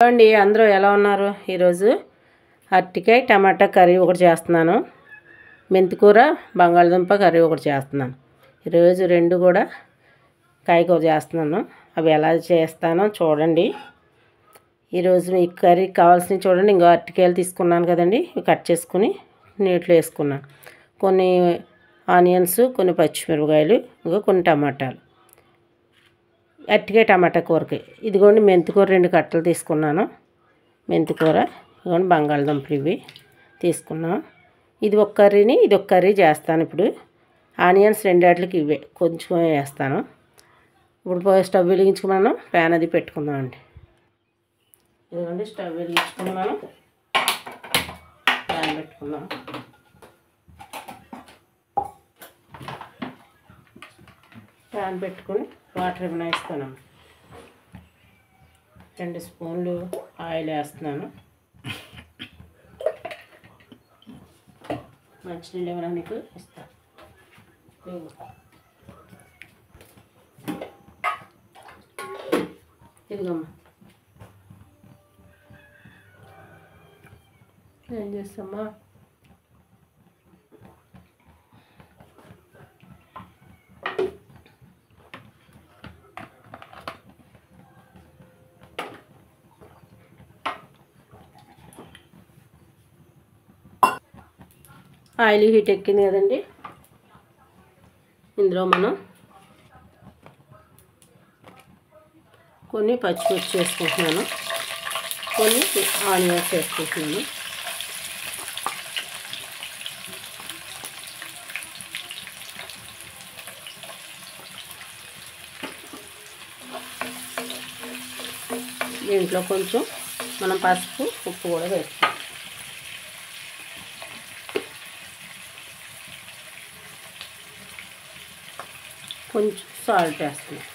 అండి అందరూ ఎలా ఉన్నారు? ఈరోజు అరటికాయ టమాటా కర్రీ ఒకటి చేస్తున్నాను. మెంతికూర బంగాళదుంప కర్రీ ఒకటి చేస్తున్నాను. ఈరోజు రెండు కూడా కాయకూర చేస్తున్నాను. అవి ఎలా చేస్తానో చూడండి. ఈరోజు మీ కర్రీకి కావాల్సినవి చూడండి. ఇంకో అరటికాయలు తీసుకున్నాను కదండి, ఇవి కట్ చేసుకుని నీటిలో వేసుకున్నాను. కొన్ని ఆనియన్స్, కొన్ని పచ్చిమిరపకాయలు, ఇంకా కొన్ని టమాటాలు. అరటికాయ టమాటా కూరకి ఇదిగోండి మెంతికూర 2 కట్టలు తీసుకున్నాను. మెంతికూర ఇదిగోండి బంగాళదుంపలు ఇవి తీసుకున్నాను. ఇది ఒక కర్రీని ఇది ఒక కర్రీ చేస్తాను. ఇప్పుడు ఆనియన్స్ రెండాట్లకి ఇవే కొంచెం వేస్తాను. ఇప్పుడు స్టవ్ వెలిగించుకున్నాను, ప్యాన్ అది పెట్టుకుందామండి. ఇదిగోండి స్టవ్ వెలిగించుకున్నాను, ప్యాన్ పెట్టుకున్నాను. ప్యాన్ పెట్టుకుని వాటర్ ఏమైనా వేస్తాను. 2 స్పూన్లు ఆయిల్ వేస్తున్నాను. మంచినీళ్ళు ఏమైనా నీకు ఇస్తాను. ఇదిగమ్మా, ఏం చేస్తామ్మా? ఆయిల్ హీట్ ఎక్కింది కదండి, ఇందులో మనం కొన్ని పచ్చిమిర్చి వేసుకుంటున్నాను, కొన్ని ఆనియన్స్ వేసుకుంటున్నాను. దీంట్లో కొంచెం మనం పసుపు ఉప్పు కూడా వేస్తాం. కొంచెం సాల్ట్ వేస్తున్నాం.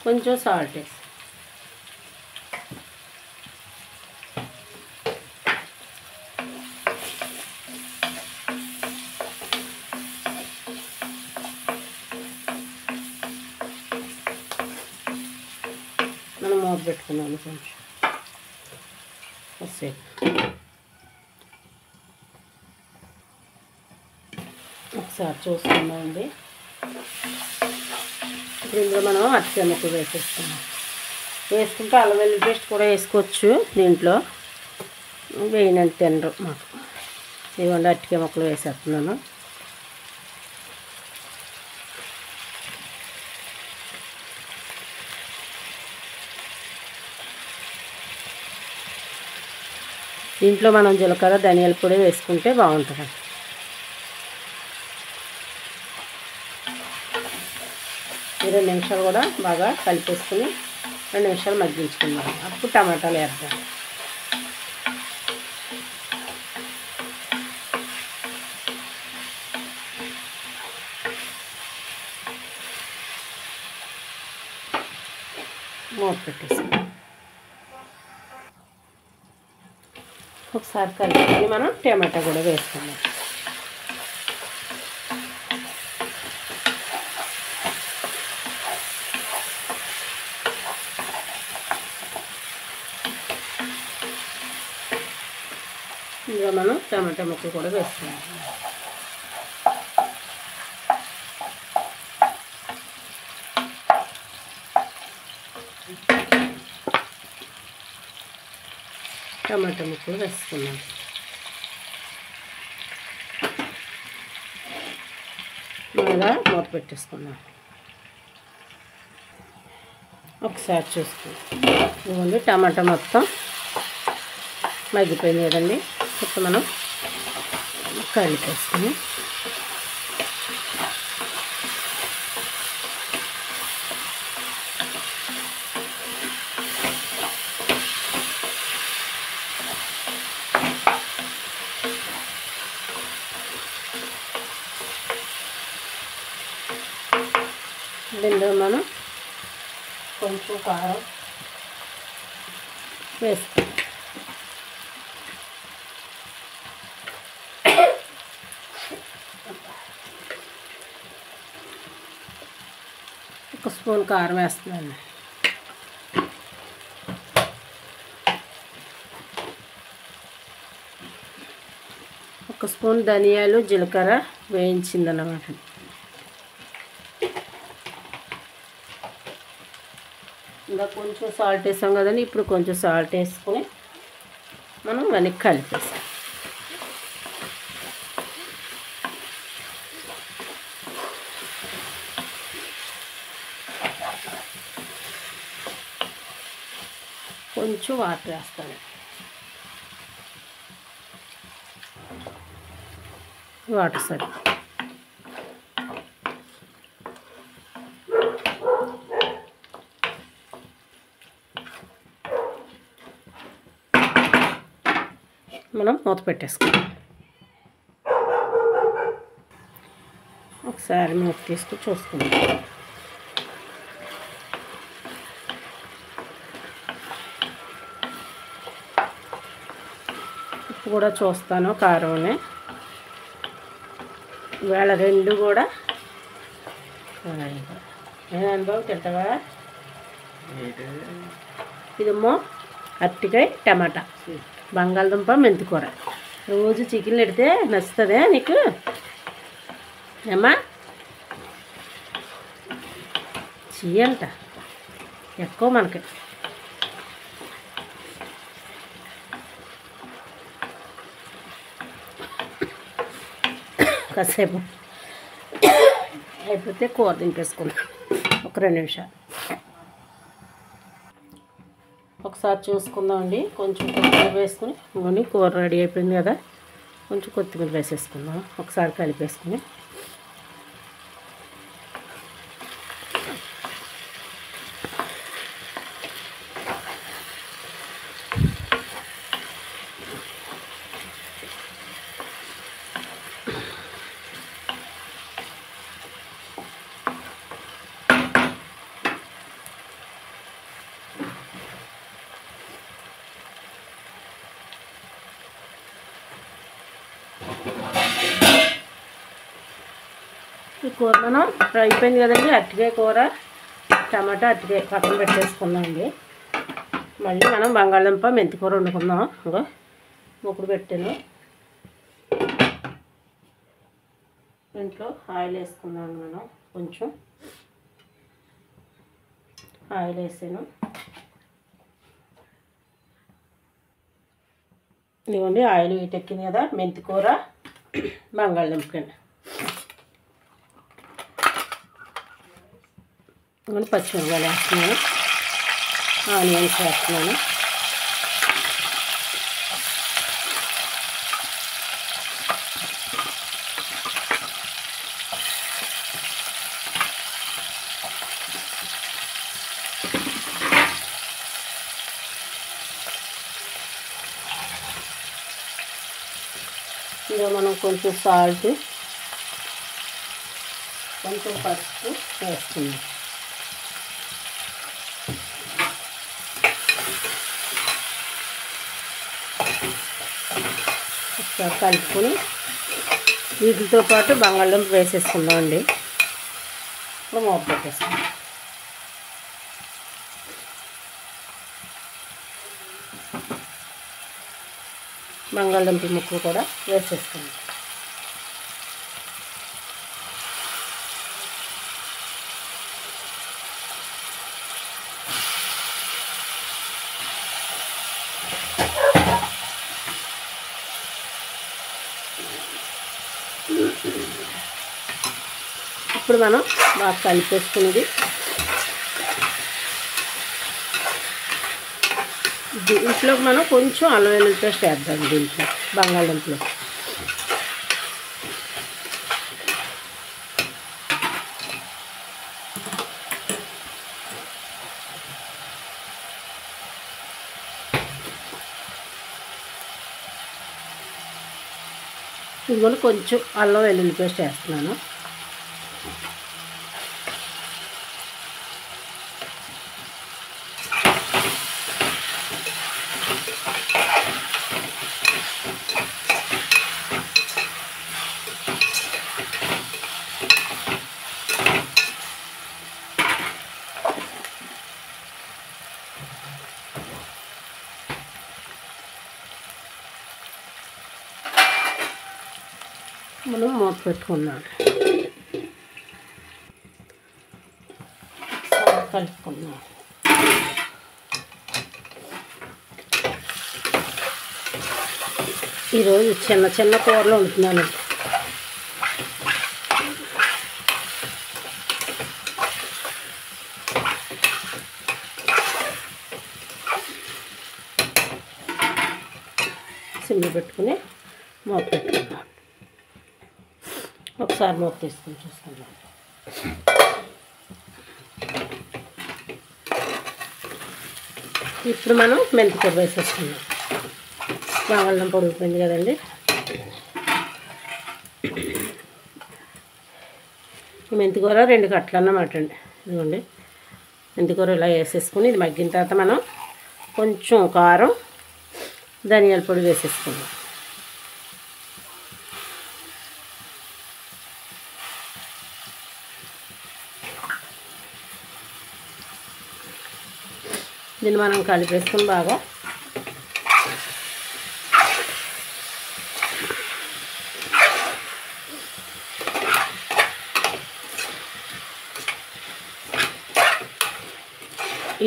కొంచెం సాల్ట్ వేసి మనం మూత పెట్టుకున్నాము. కొంచెం ఒకసారి చూసుకుందామండి. ఇప్పుడు ఇందులో మనం అరటికాయ ముక్కలు వేసేస్తున్నాం. వేసుకుంటే అల్లం వెల్లుల్లి పేస్ట్ కూడా వేసుకోవచ్చు. దీంట్లో వేయనంటే తినరు మాకు. ఇదిగోండి అరటికాయ ముక్కలు వేసేస్తున్నాను. దీంట్లో మనం జీలకర్ర ధనియాల పొడి వేసుకుంటే బాగుంటుంది. ఈ 2 నిమిషాలు కూడా బాగా కలిపేసుకుని 2 నిమిషాలు మగ్గించుకుందాం. అప్పుడు టమాటాలు వేద్దాం. మూత పెట్టేసి ఒకసారి కలుపుకొని మనం టమాటా కూడా వేసుకుందాం. ఇందులో మనం టమాటా ముక్కలు కూడా వేసుకుందాం. టమాటా ముక్కలు వేసుకున్నాం. బాగా మూత పెట్టేసుకున్నాం. ఒకసారి చూసుకుందాం. ఇదిగోండి టమాటా మొత్తం మగ్గిపోయింది కదండి. ఇప్పుడు మనం కలిపేసుకుని దీంట్లో మనం కొంచెం కారం, వేసుకో. ఒక స్పూన్ కారం వేస్తున్నాను. ఒక స్పూన్ ధనియాలు జీలకర్ర వేయించిందన్నమాట. ఇంకా కొంచెం సాల్ట్ వేసాం కదండి, ఇప్పుడు కొంచెం సాల్ట్ వేసుకొని మనం వెనక్కి కలిపేసాం. కొంచెం వాటర్ వేస్తాను. వాటర్ సరి మనం మూత పెట్టేసుకుందాం. ఒకసారి మూత తీసుకుని చూసుకుందాం. ఉప్పు కూడా చూస్తాను, కారంనే. ఇవాళ రెండు కూడా నేను అనుభవం తింటావా? ఇదేమో అరటికాయ టమాటా, బంగాళదుంప మెంతికూర. రోజు చికెన్ పెడితే నచ్చుతుందే నీకు ఏమ్మా? చెయ్యంట ఎక్కువ మనకి. కాసేపు అయిపోతే కూర దింపేసుకుందాం. ఒక 2 నిమిషాలు ఒకసారి చూసుకుందామండి. కొంచెం కొత్తిమీర వేసుకుని ఇంకొని కూర రెడీ అయిపోయింది కదా, కొంచెం కొత్తిమీర వేసేసుకుందాం. ఒకసారి కలిపేసుకుని ఈ కూర మనం అయిపోయింది కదండి. అరటికాయ కూర టమాటా అరటికాయ పక్కన పెట్టేసుకుందామండి. మళ్ళీ మనం బంగాళదుంప మెంతికూర వండుకుందాం. ఇంకో ముక్కుడు పెట్టాను. ఇంట్లో ఆయిల్ వేసుకుందాం. మనం కొంచెం ఆయిల్ వేసాను. ఇదిగోండి ఆయిల్ వీటెక్కింది కదా. మెంతికూర బంగాళదుంపకండి ఇంకొని పచ్చిమిరపకాయలు వేస్తున్నాను, ఆనియన్స్ వేస్తున్నాను. ఇందులో మనం కొంచెం సాల్ట్, కొంచెం పసుపు వేస్తుంది. ఒకసారి కలుపుకొని వీటితో పాటు బంగాళదుంప వేసేసుకుందామండి. ఇప్పుడు మూత పెట్టేసుకుందాం. బంగాళదుంప ముక్కలు కూడా వేసేసుకుందాం. ఇప్పుడు మనం బాగా కలిపేసుకునేది దీంట్లో మనం కొంచెం అల్లం వెల్లుల్లి పేస్ట్ వేద్దాం. దీంట్లో బంగాళదుంపలో ఇందులో కొంచెం అల్లం వెల్లుల్లి పేస్ట్ వేస్తున్నాను. మనం మూత పెట్టుకున్నాం, కలుపుకున్నాం. ఈరోజు చిన్న చిన్న కూరలు వండుతున్నాను. సిమ్లో పెట్టుకుని మూత పెట్టుకున్నాం. ఒకసారి మూత తీసుకుని చూసుకున్నాం. ఇప్పుడు మనం మెంతికూర వేసేసుకున్నాం. బంగాళదుంప ఉడికిపోయింది కదండి. మెంతికూర 2 కట్టలు అన్నమాట అండి. ఇదిగోండి, మెంతికూర ఇలా వేసేసుకుని ఇది మగ్గిన తర్వాత మనం కొంచెం కారం, ధనియాల పొడి వేసేసుకున్నాం. దీన్ని మనం కలిపేసుకుని బాగా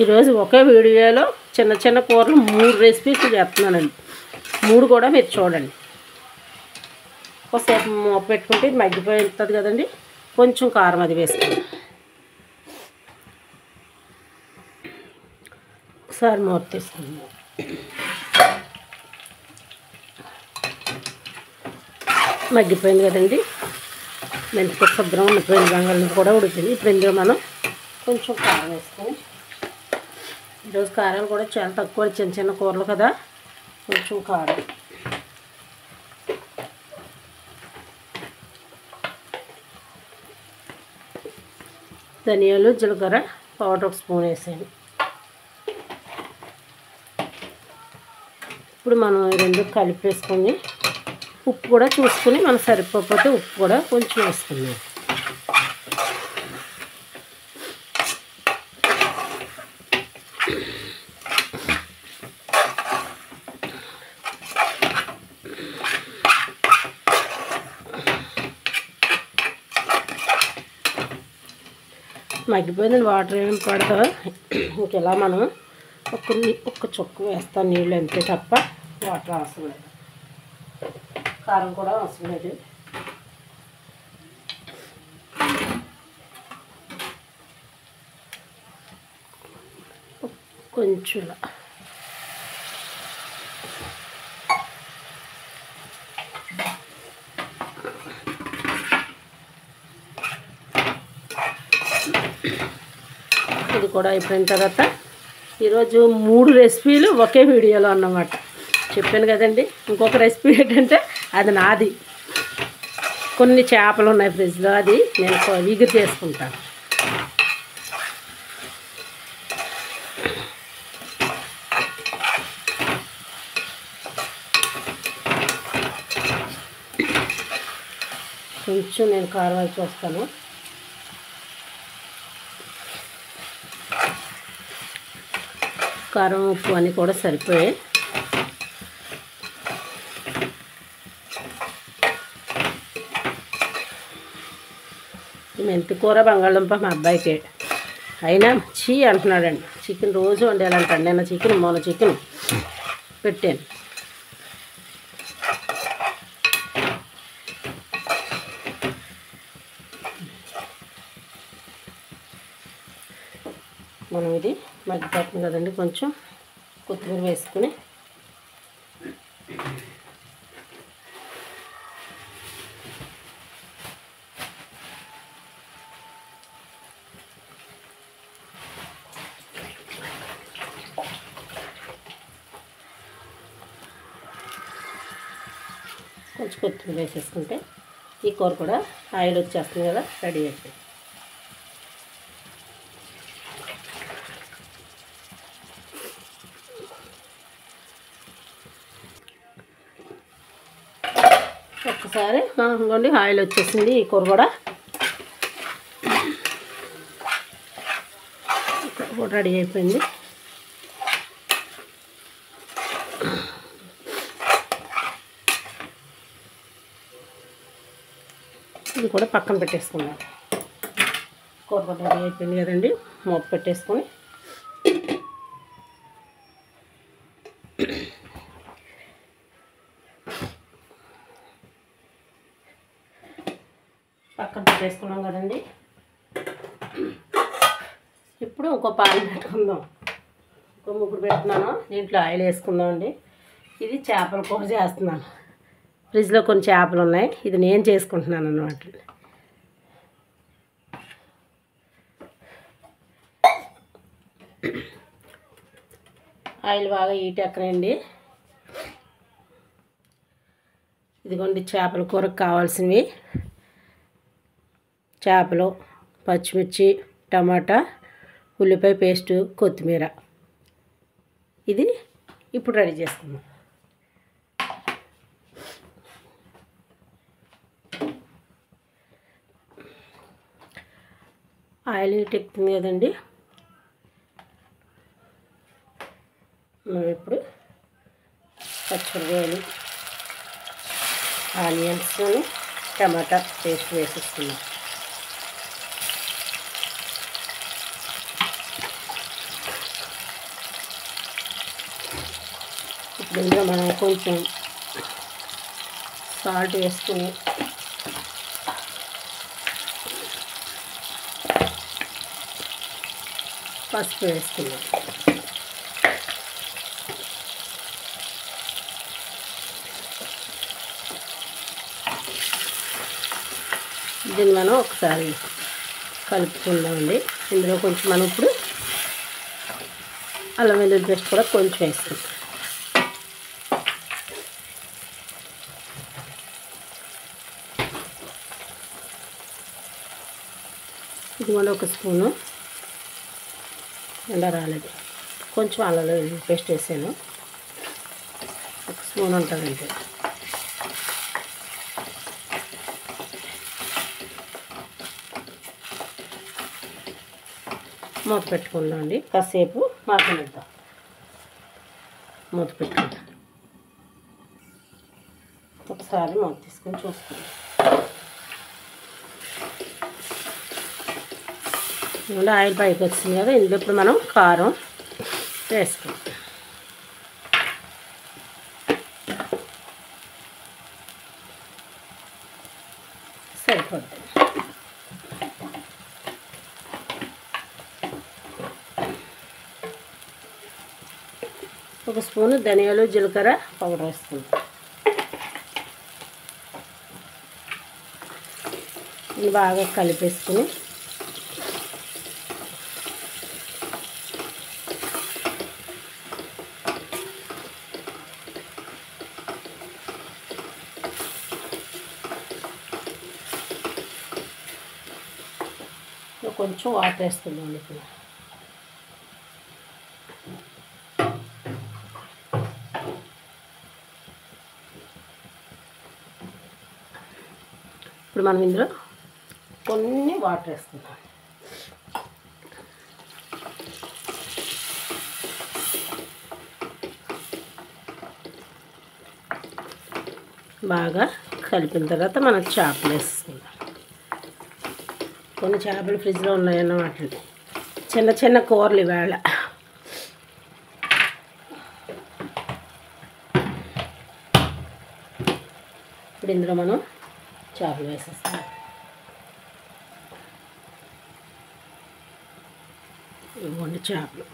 ఈరోజు ఒకే వీడియోలో చిన్న చిన్న కూరలు 3 రెసిపీస్ చేస్తున్నానండి. 3 కూడా మీరు చూడండి. ఒకసేపు మూత పెట్టుకుంటే ఇది మగ్గిపోతుంది కదండి. కొంచెం కారం అది వేసుకోండి. ఒకసారి మూత తీసుకుందాం. మగ్గిపోయింది కదండి. మెంతికూర శుభ్రం ఉండిపోయింది, బంగాళదుంప కూడా ఉడికింది. ఇప్పుడు ఇందులో మనం కొంచెం కారం వేసుకొని, ఈరోజు కారం కూడా చాలా తక్కువ, చిన్న చిన్న కూరలు కదా, కొంచెం కారం, ధనియాలు, జీలకర్ర పౌడర్ 1 స్పూన్ వేసాను. ఇప్పుడు మనం ఈ 2 కలిపేసుకొని ఉప్పు కూడా చూసుకుని మనం సరిపోతే ఉప్పు కూడా కొంచెం వేసుకున్నాం. మగ్గిపోయింది, వాటర్ ఏమి పడతా. ఇంకెలా మనం ఒక్క చుక్క వేస్తాం నీళ్ళు, అంతే తప్ప వాటర్ అవసరం లేదు. కారం కూడా అవసరం లేదు. కొంచెం ఇది కూడా అయిపోయిన తర్వాత ఈరోజు 3 రెసిపీలు ఒకే వీడియోలో అన్నమాట. చెప్పాను కదండి. ఇంకొక రెసిపీ ఏంటంటే అది నాది. కొన్ని చేపలు ఉన్నాయి ఫ్రిడ్జ్లో, అది నేను ఎగురు చేసుకుంటాను. కొంచెం నేను కారం వేసి వస్తాను. కారం, ఉప్పు అన్నీ కూడా సరిపోయాయి. మెంతికూర బంగాళదుంప మా అబ్బాయికి అయినా చీ అంటున్నాడండి. చికెన్ రోజు వండేయాలంటాడు. నేను చికెన్ పెట్టాను. మనం ఇది మగ్గిపోతుంది కదండి. కొంచెం కొత్తిమీర వేసుకుని కొంచెం కొత్తిమీర వేసేసుకుంటే ఈ కూర కూడా ఆయిల్ వచ్చేస్తుంది కదా, రెడీ అయిపోయింది. ఒక్కసారి అనుకోండి ఆయిల్ వచ్చేసింది. ఈ కూర కూడా రెడీ అయిపోయింది. కూడా పక్కన పెట్టేసుకున్నాం. కూర రెడీ అయిపోయింది కదండి. మూత పెట్టేసుకొని పక్కన పెట్టేసుకున్నాం కదండి. ఇప్పుడు ఇంకో పాన్ పెట్టుకుందాం. ఇంకో ముగ్గురు పెడుతున్నాను. దీంట్లో ఆయిల్ వేసుకుందాం అండి. ఇది చేపల కూర చేస్తున్నాను. ఫ్రిడ్జ్లో కొన్ని చేపలు ఉన్నాయి. ఇది నేను చేసుకుంటున్నాను అన్నమాట. ఆయిల్ బాగా హీట్ ఎక్కనండి. ఇదిగోండి చేపల కూరకు కావాల్సినవి: చేపలు, పచ్చిమిర్చి, టమాటా, ఉల్లిపాయ పేస్టు, కొత్తిమీర. ఇది ఇప్పుడు రెడీ చేసుకుందాం. ఆయిల్ హీట్ ఎక్కుతుంది కదండి. మనం ఇప్పుడు పచ్చిమిరపకాయలు, ఆనియన్స్, టమాటా పేస్ట్ వేసేసుకున్నాం. ఇప్పుడు ఇందులో మనం కొంచెం సాల్ట్ వేసుకుని పసుపు వేసుకున్నాం. దీన్ని మనం ఒకసారి కలుపుకుందామండి. ఇందులో కొంచెం మనం ఇప్పుడు అల్లం వెల్లుల్లి పేస్ట్ కూడా కొంచెం వేసుకుంటాం. ఇది కూడా ఒక స్పూను ఎండ రాలేదు. కొంచెం అల్లం వెల్లుల్లి పేస్ట్ వేసాను. ఒక స్పూన్ ఉంటుందంటే. మూత పెట్టుకుందాం అండి. కాసేపు మగ్గనిద్దాం. మూత పెట్టుకుందాం. ఒకసారి మూత తీసుకొని చూసుకుందాం. ఇందులో ఆయిల్ పైకి వచ్చింది కదా. ఇందులో ఇప్పుడు మనం కారం వేసుకుందాం. సరిపోద్ది. ఒక స్పూను ధనియాలు, జీలకర్ర పౌడర్ వేసుకుందాం. ఇది బాగా కలిపేసుకుని కొంచెం వాటర్ వేసుకుందాం. ఇప్పుడు ఇప్పుడు మనం ఇందులో కొన్ని వాటర్ వేసుకుందాం. బాగా కలిపిన తర్వాత మనం చేపలు వేసుకుందాం. కొన్ని చేపలు ఫ్రిడ్జ్లో ఉన్నాయన్నమాట. చిన్న చిన్న కూరలు ఇవాళ. ఇప్పుడు ఇందులో మనం చేపలు వేసేస్తాం. ఇవ్వండి చేపలు.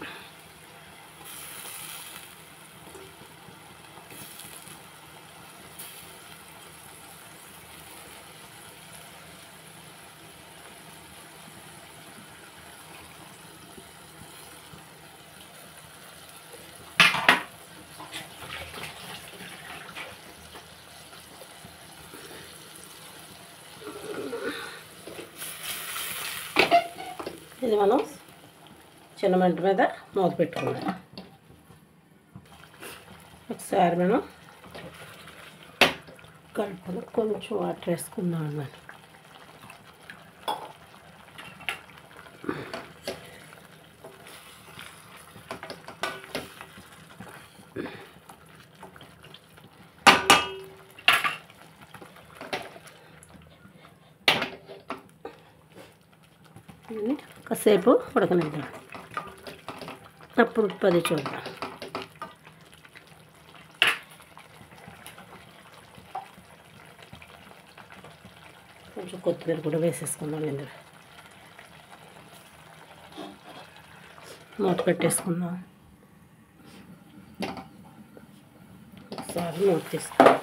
ఇది మనం చిన్న మంట మీద మూత పెట్టుకుందాం. ఒకసారి మనం కలుపుకొని కొంచెం వాటర్ వేసుకుందాం అన్నమాట. కాసేపు ఉడకనిద్దాం. అప్పుడు ఉప్పు అది చూద్దాం. కొంచెం కొత్తిమీర కూడా వేసేసుకుందాం. ఇందులో మూత పెట్టేసుకుందాం. ఒకసారి మూత తీసుకుందాం.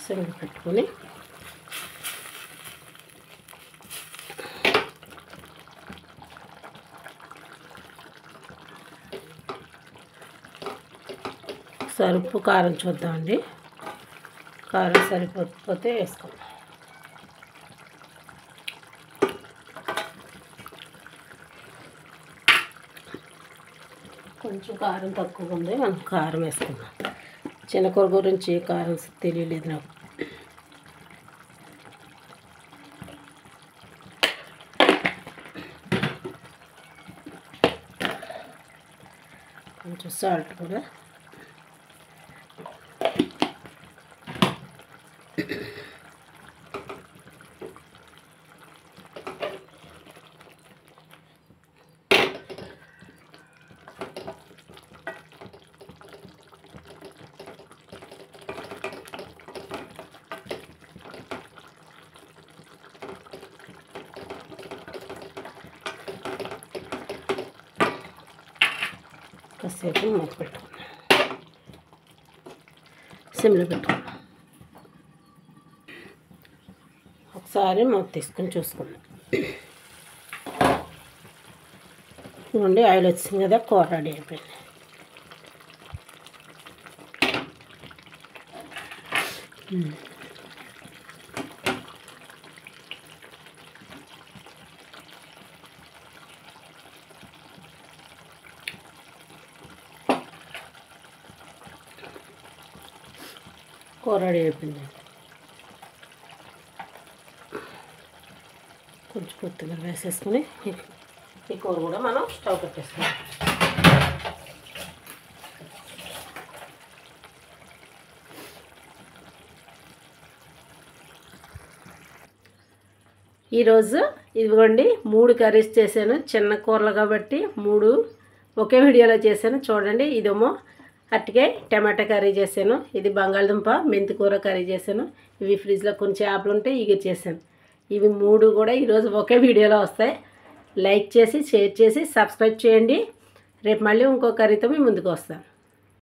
సిమ్లో పెట్టుకొని ఒకసారి ఉప్పు కారం చూద్దామండి. కారం సరిపోతే వేసుకోండి. కొంచెం కారం తక్కువ ఉంది, మనం కారం వేసుకుందాం. చిన్నకూర గురించి కారం తెలియలేదు నాకు. కొంచెం సాల్ట్ కూడా. కాసేపు మూత పెట్టుకున్నాం. సిమ్లో పెట్టుకున్నాం. ఒకసారి మూత తీసుకొని చూసుకున్నాం. ఇదిగోండి ఆయిల్ వచ్చింది కదా, కూర రెడీ అయిపోయింది. కూర రెడీ అయిపోయింది. కొంచెం కొత్తిమీర వేసేసుకుని ఈ కూర కూడా మనం స్టవ్ పెట్టేసుకున్నాం. ఈరోజు ఇదిగోండి 3 కర్రీస్ చేశాను. చిన్న కూరలు కాబట్టి 3 ఒకే వీడియోలో చేశాను. చూడండి, ఇదేమో అరటికాయ టమాటా కర్రీ చేశాను. ఇది బంగాళదుంప మెంతికూర కర్రీ చేశాను. ఇవి ఫ్రిడ్జ్లో కొన్ని చేపలు ఉంటే ఇవి చేశాను. ఇవి 3 కూడా ఈరోజు ఒకే వీడియోలో వస్తాయి. లైక్ చేసి షేర్ చేసి సబ్స్క్రైబ్ చేయండి. రేపు మళ్ళీ ఇంకో కర్రీతో మీ ముందుకు వస్తాను.